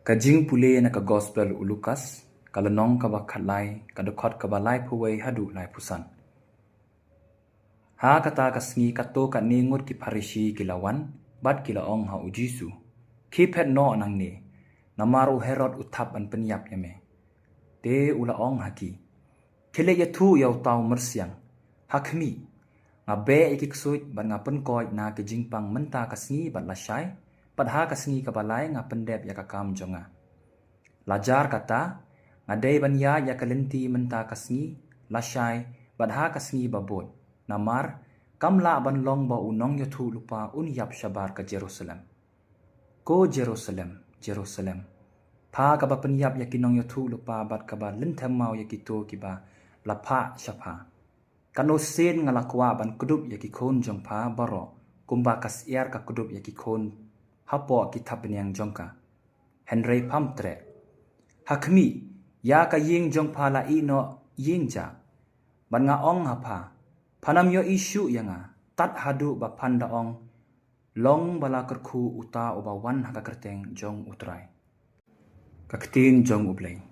Kajing pule na ka gospel ulukas, kalanong ka ba kalay, kadukot ka ba lay puway hadu lay pusan. Ha kata kasngi kato ka ningut ki parishi kilawan, bat kilaong ha ujisu. Kipet no nang ni, namaru Herod utap an penyap yame. De ulaong haki. Kile yatu yaw tau mersiang, hakmi. Ngabe ikiksuit ban ngapen koy na kejingpang menta kasngi bat lasyay, padha kasngi kabalay nga pendep ya kakam jonga. Lajar kata, ngadai banya ya kalenti menta kasngi, lasyay, badha kasngi babot. Namar, kamla ban long ba unong yatu lupa unyap syabar ke Jerusalem. Ko Jerusalem, Jerusalem. Pa kaba penyap ya kinong yatu lupa bat kaba lentem mau ya kito kiba lapa syapa. Kano sen ngalakwa ban kudup ya kikon jong pa baro, kumba kasiar ka kudup ya kikon hapo kitab yang jongka. Henry Pamtre. Hakmi, ya ka ying jong pa la ino ying ja. Ban nga ong hapa. Panam yo isu ya nga. Tat hadu ba panda ong. Long bala kerku uta uba wan haka kerteng jong utray. Kaktin jong ublay.